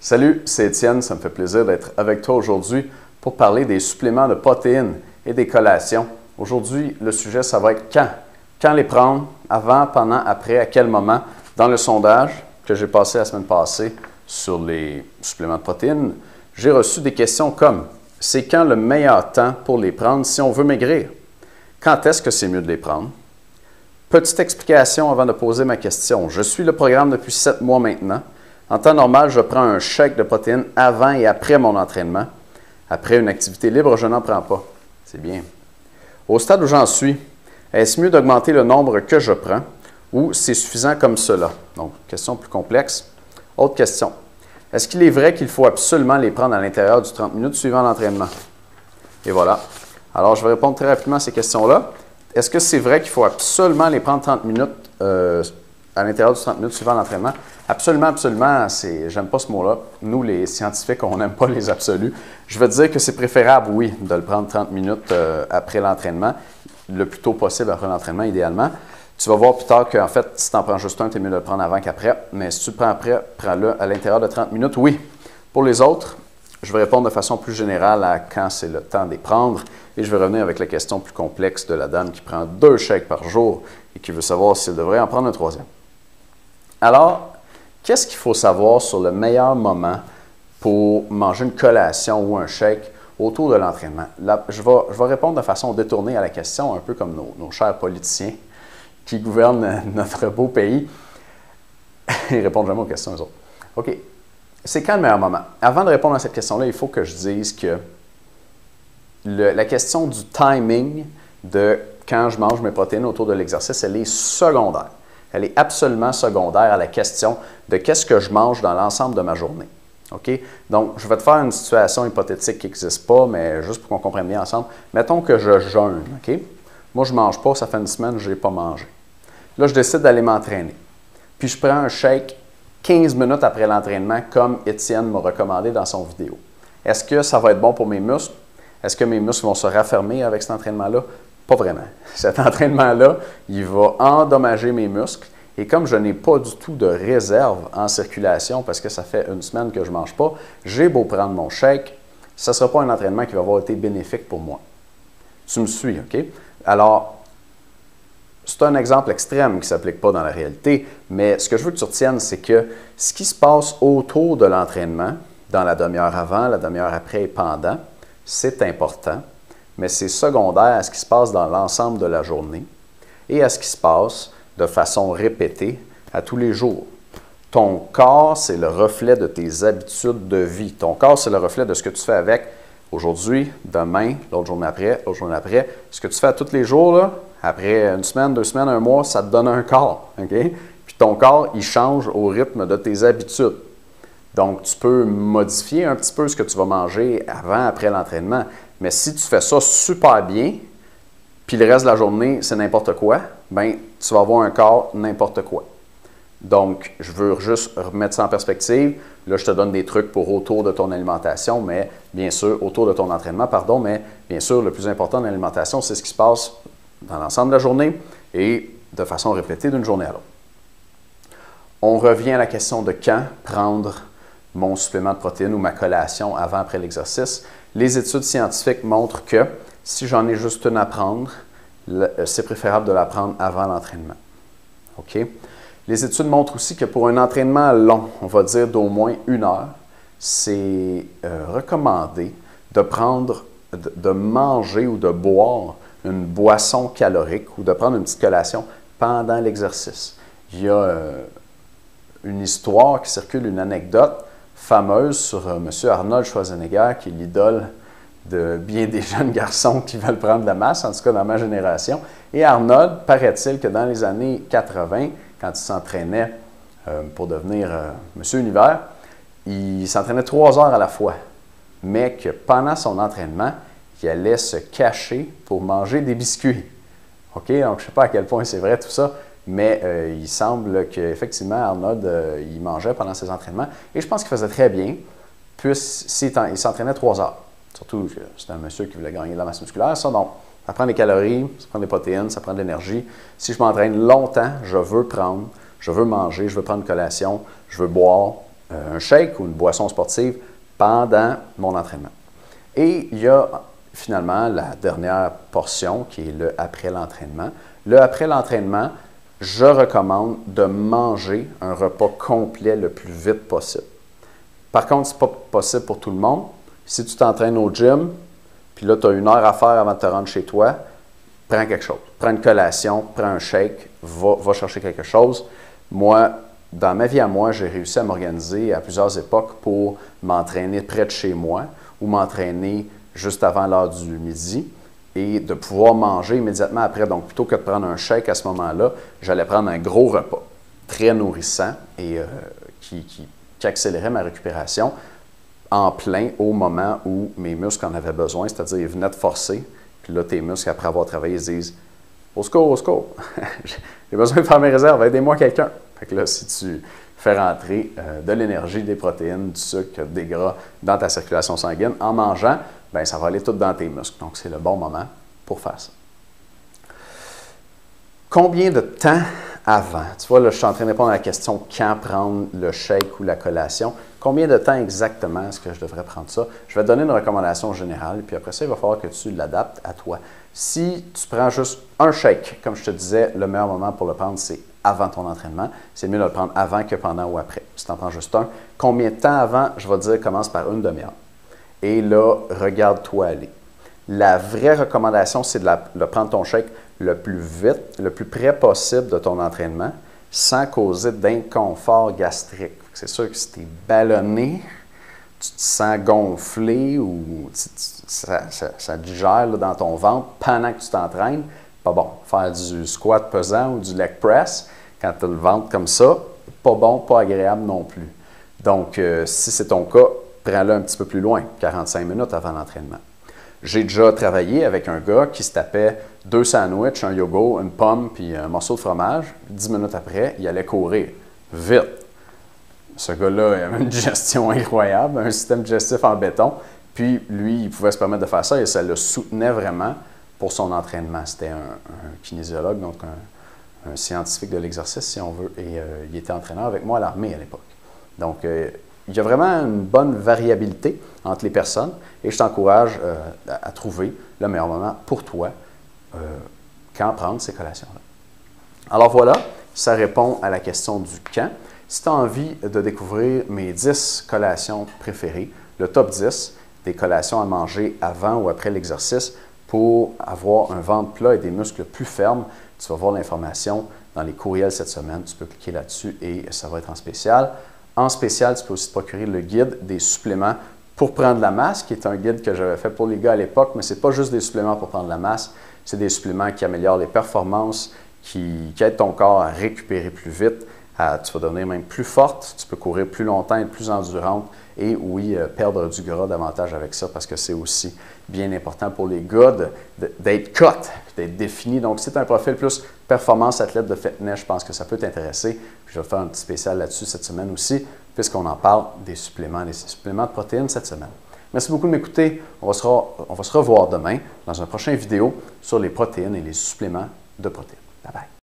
Salut, c'est Étienne, ça me fait plaisir d'être avec toi aujourd'hui pour parler des suppléments de protéines et des collations. Aujourd'hui, le sujet, ça va être quand. Quand les prendre, avant, pendant, après, à quel moment. Dans le sondage que j'ai passé la semaine passée sur les suppléments de protéines, j'ai reçu des questions comme « C'est quand le meilleur temps pour les prendre si on veut maigrir? Quand est-ce que c'est mieux de les prendre? » Petite explication avant de poser ma question. Je suis le programme depuis 7 mois maintenant. En temps normal, je prends un shake de protéines avant et après mon entraînement. Après une activité libre, je n'en prends pas. C'est bien. Au stade où j'en suis, est-ce mieux d'augmenter le nombre que je prends ou c'est suffisant comme cela? Donc, question plus complexe. Autre question. Est-ce qu'il est vrai qu'il faut absolument les prendre à l'intérieur du 30 minutes suivant l'entraînement? Et voilà. Alors, je vais répondre très rapidement à ces questions-là. Est-ce que c'est vrai qu'il faut absolument les prendre 30 minutes à l'intérieur du 30 minutes suivant l'entraînement? Absolument, absolument, j'aime pas ce mot-là. Nous, les scientifiques, on n'aime pas les absolus. Je veux dire que c'est préférable, oui, de le prendre 30 minutes après l'entraînement, le plus tôt possible après l'entraînement, idéalement. Tu vas voir plus tard qu'en fait, si tu en prends juste un, tu es mieux de le prendre avant qu'après. Mais si tu le prends après, prends-le à l'intérieur de 30 minutes, oui. Pour les autres, je vais répondre de façon plus générale à quand c'est le temps de les prendre. Et je vais revenir avec la question plus complexe de la dame qui prend 2 shakes par jour et qui veut savoir s'il devrait en prendre un 3e. Alors, qu'est-ce qu'il faut savoir sur le meilleur moment pour manger une collation ou un shake autour de l'entraînement? Je vais répondre de façon détournée à la question, un peu comme nos chers politiciens qui gouvernent notre beau pays. Ils répondent jamais aux questions, eux autres. OK. C'est quand le meilleur moment? Avant de répondre à cette question-là, il faut que je dise que la question du timing de quand je mange mes protéines autour de l'exercice, elle est secondaire. Elle est absolument secondaire à la question de qu'est-ce que je mange dans l'ensemble de ma journée. OK? Donc, je vais te faire une situation hypothétique qui n'existe pas, mais juste pour qu'on comprenne bien ensemble. Mettons que je jeûne. OK? Moi, je ne mange pas, ça fait une semaine que je n'ai pas mangé. Là, je décide d'aller m'entraîner. Puis, je prends un shake 15 minutes après l'entraînement, comme Étienne m'a recommandé dans son vidéo. Est-ce que ça va être bon pour mes muscles? Est-ce que mes muscles vont se raffermer avec cet entraînement-là? Pas vraiment. Cet entraînement-là, il va endommager mes muscles. Et comme je n'ai pas du tout de réserve en circulation, parce que ça fait une semaine que je ne mange pas, j'ai beau prendre mon shake, ce ne sera pas un entraînement qui va avoir été bénéfique pour moi. Tu me suis, OK? Alors, c'est un exemple extrême qui ne s'applique pas dans la réalité, mais ce que je veux que tu retiennes, c'est que ce qui se passe autour de l'entraînement, dans la demi-heure avant, la demi-heure après et pendant, c'est important, mais c'est secondaire à ce qui se passe dans l'ensemble de la journée et à ce qui se passe de façon répétée à tous les jours. Ton corps, c'est le reflet de tes habitudes de vie. Ton corps, c'est le reflet de ce que tu fais avec aujourd'hui, demain, l'autre journée après, l'autre journée après. Ce que tu fais à tous les jours, là, après une semaine, 2 semaines, 1 mois, ça te donne un corps. Okay? Puis ton corps, il change au rythme de tes habitudes. Donc, tu peux modifier un petit peu ce que tu vas manger avant, après l'entraînement. Mais si tu fais ça super bien, puis le reste de la journée, c'est n'importe quoi, bien, tu vas avoir un corps n'importe quoi. Donc, je veux juste remettre ça en perspective. Là, je te donne des trucs pour autour de ton alimentation, mais bien sûr, autour de ton entraînement, pardon, mais bien sûr, le plus important dans l'alimentation, c'est ce qui se passe dans l'ensemble de la journée et de façon répétée d'une journée à l'autre. On revient à la question de quand prendre mon supplément de protéines ou ma collation avant-après l'exercice. Les études scientifiques montrent que si j'en ai juste une à prendre, c'est préférable de la prendre avant l'entraînement. OK? Les études montrent aussi que pour un entraînement long, on va dire d'au moins 1 heure, c'est recommandé de manger ou de boire une boisson calorique ou de prendre une petite collation pendant l'exercice. Il y a une histoire qui circule, une anecdote fameuse sur M. Arnold Schwarzenegger, qui est l'idole de bien des jeunes garçons qui veulent prendre de la masse, en tout cas dans ma génération. Et Arnold, paraît-il que dans les années 80, quand il s'entraînait pour devenir Monsieur Univers, il s'entraînait 3 heures à la fois, mais que pendant son entraînement, il allait se cacher pour manger des biscuits. OK? Donc, je ne sais pas à quel point c'est vrai tout ça, mais il semble qu'effectivement, Arnold, il mangeait pendant ses entraînements. Et je pense qu'il faisait très bien, puisqu'il s'entraînait 3 heures. Surtout que c'est un monsieur qui voulait gagner de la masse musculaire. Ça, donc, ça prend des calories, ça prend des protéines, ça prend de l'énergie. Si je m'entraîne longtemps, je veux manger, je veux prendre une collation, je veux boire. un shake ou une boisson sportive pendant mon entraînement. Et il y a finalement la dernière portion qui est le après l'entraînement. Le après l'entraînement, je recommande de manger un repas complet le plus vite possible. Par contre, ce n'est pas possible pour tout le monde. Si tu t'entraînes au gym, puis là, tu as 1 heure à faire avant de te rendre chez toi, prends quelque chose. Prends une collation, prends un shake, va chercher quelque chose. Moi, dans ma vie à moi, j'ai réussi à m'organiser à plusieurs époques pour m'entraîner près de chez moi ou m'entraîner juste avant l'heure du midi et de pouvoir manger immédiatement après. Donc, plutôt que de prendre un shake à ce moment-là, j'allais prendre un gros repas très nourrissant et qui accélérait ma récupération en plein au moment où mes muscles en avaient besoin, c'est-à-dire ils venaient de forcer. Puis là, tes muscles, après avoir travaillé, se disent « Au secours, au secours! J'ai besoin de faire mes réserves, aidez-moi quelqu'un! » Fait que là, si tu fais rentrer de l'énergie, des protéines, du sucre, des gras dans ta circulation sanguine en mangeant, bien, ça va aller tout dans tes muscles. Donc, c'est le bon moment pour faire ça. Combien de temps avant? Tu vois, là, je suis en train de répondre à la question quand prendre le shake ou la collation. Combien de temps exactement est-ce que je devrais prendre ça? Je vais te donner une recommandation générale, puis après ça, il va falloir que tu l'adaptes à toi. Si tu prends juste un shake, comme je te disais, le meilleur moment pour le prendre, c'est avant ton entraînement. C'est mieux de le prendre avant que pendant ou après. Si tu en prends juste un, combien de temps avant? Je vais te dire, commence par 1 demi-heure. Et là, regarde-toi aller. La vraie recommandation, c'est de prendre ton shake le plus vite, le plus près possible de ton entraînement, sans causer d'inconfort gastrique. C'est sûr que si tu es ballonné, tu te sens gonflé ou ça digère là, dans ton ventre pendant que tu t'entraînes, pas bon. Faire du squat pesant ou du leg press, quand tu as le ventre comme ça, pas bon, pas agréable non plus. Donc, si c'est ton cas, prends-le un petit peu plus loin, 45 minutes avant l'entraînement. J'ai déjà travaillé avec un gars qui se tapait 2 sandwichs, un yogourt, une pomme puis un morceau de fromage. 10 minutes après, il allait courir vite. Ce gars-là, il avait une digestion incroyable, un système digestif en béton. Puis lui, il pouvait se permettre de faire ça et ça le soutenait vraiment pour son entraînement. C'était un kinésiologue, donc un scientifique de l'exercice, si on veut. Et il était entraîneur avec moi à l'armée à l'époque. Donc, il y a vraiment une bonne variabilité entre les personnes et je t'encourage à trouver le meilleur moment pour toi quand prendre ces collations-là. Alors voilà, ça répond à la question du quand. Si tu as envie de découvrir mes 10 collations préférées, le top 10 des collations à manger avant ou après l'exercice pour avoir un ventre plat et des muscles plus fermes, tu vas voir l'information dans les courriels cette semaine. Tu peux cliquer là-dessus et ça va être en spécial. En spécial, tu peux aussi te procurer le guide des suppléments pour prendre la masse, qui est un guide que j'avais fait pour les gars à l'époque, mais ce n'est pas juste des suppléments pour prendre la masse, c'est des suppléments qui améliorent les performances, qui aident ton corps à récupérer plus vite, tu vas devenir même plus forte, tu peux courir plus longtemps, être plus endurante et oui, perdre du gras davantage avec ça parce que c'est aussi bien important pour les gars d'être cut, d'être défini. Donc, si tu as un profil plus performance athlète de fitness, je pense que ça peut t'intéresser. Je vais faire un petit spécial là-dessus cette semaine aussi, puisqu'on en parle des suppléments de protéines cette semaine. Merci beaucoup de m'écouter. On va se revoir demain dans une prochaine vidéo sur les protéines et les suppléments de protéines. Bye bye.